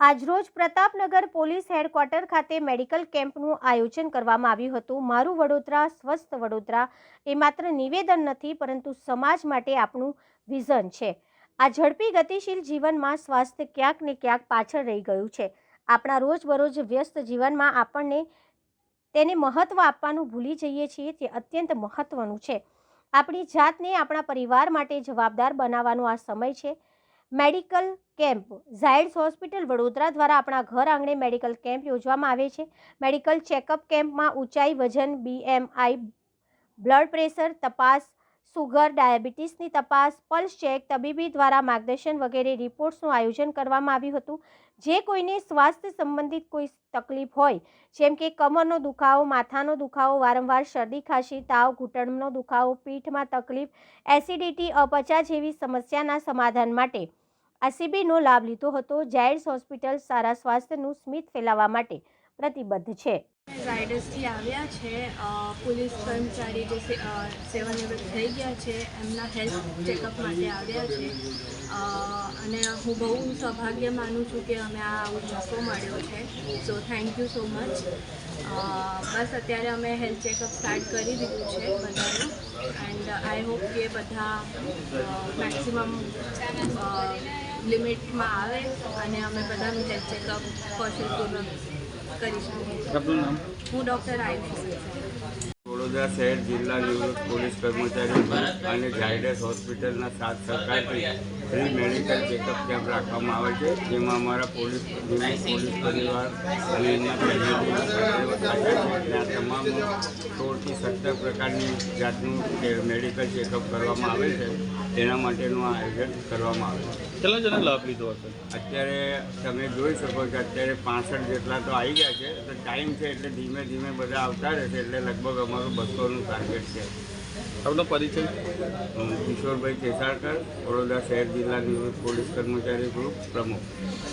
આજરોજ Pratapnagar police headquarter ખાતે medical કેમ્પનું આયોજન કરવામાં આવ્યું હતું। મારું વડોદરા સ્વસ્થ વડોદરા એ માત્ર નિવેદન નથી પરંતુ સમાજ માટે આપણું વિઝન છે। આ ઝડપી ગતિશીલ જીવનમાં સ્વાસ્થ્ય ક્યાંક ને ક્યાંક પાછળ રહી ગયું છે। આપણા રોજબરોજ વ્યસ્ત જીવનમાં આપણને તેને મહત્વ આપવાનું ભૂલી જઈએ છીએ, તે અત્યંત મહત્વનું છે। આપણી જાતને આપણા પરિવાર માટે જવાબદાર બનાવવાનો આ સમય છે। Medical camp Zydus hospital Vadodara દ્વારા આપણા ઘર આંગણે મેડિકલ કેમ્પ યોજવામાં આવે છે। મેડિકલ ચેકઅપ કેમ્પમાં ઊંચાઈ, વજન, BMI, બ્લડ પ્રેશર તપાસ, સુગર, ડાયાબિટીસની તપાસ, પલ્સ ચેક, તબીબી દ્વારા માર્ગદર્શન વગેરે રિપોર્ટ્સનું આયોજન કરવામાં આવ્યું હતું। જે કોઈને સ્વાસ્થ્ય સંબંધિત કોઈ તકલીફ હોય, જેમ કે કમરનો દુખાવો, માથાનો દુખાવો, વારંવાર શરદી ખાંસી, તાવ, ઘૂંટણનો દુખાવો, પીઠમાં તકલીફ, એસિડિટી, અપચા જેવી સમસ્યાના સમાધાન માટે આ શિબિરનો લાભ લીધો હતો। ઝાયડ્સ હોસ્પિટલ સારા સ્વાસ્થ્યનું સ્મિત ફેલાવવા માટે પ્રતિબદ્ધ છે। ઝાયડસથી આવ્યા છે પોલીસ કર્મચારી જે સેવાનિવૃત્ત થઈ ગયા છે, એમના હેલ્થ ચેકઅપ માટે આવ્યા છે અને હું બહુ સૌભાગ્ય માનું છું કે અમે આ મોકો મળ્યો છે। So thank you so much. બસ અત્યારે અમે હેલ્થ ચેકઅપ સ્ટાર્ટ કરી દીધું છે બધાનું, એન્ડ આઈ હોપ કે બધા મેક્સિમમ લિમિટમાં આવે અને અમે બધાનું હેલ્થ ચેકઅપ કૌશલપૂર્વક કરી શકીએ। હું ડૉક્ટર આયુષી વડોદરા શહેર જિલ્લા નિવૃત્ત પોલીસ કર્મચારી અને ઝાયડસ હોસ્પિટલના સાથ સહકારથી ફ્રી મેડિકલ ચેકઅપ કેમ્પ રાખવામાં આવે છે, જેમાં અમારા પોલીસ પરિવાર અને એમના ફેમિલી તમામ 16થી 17 પ્રકારની જાતનું મેડિકલ ચેકઅપ કરવામાં આવે છે। તેના માટેનું આયોજન કરવામાં આવે છે। કેટલા જણા લાભ લીધો હશે? અત્યારે તમે જોઈ શકો છો, અત્યારે 65 જેટલા તો આવી ગયા છે। તો ટાઈમ છે એટલે ધીમે ધીમે બધા આવતા રહેશે, એટલે લગભગ અમારું 200નું ટાર્ગેટ છે। આપનો પરિચય? કિશોરભાઈ કેસારકર, વડોદરા શહેર જિલ્લા નિવૃત્ત પોલીસ કર્મચારી ગ્રુપ પ્રમુખ।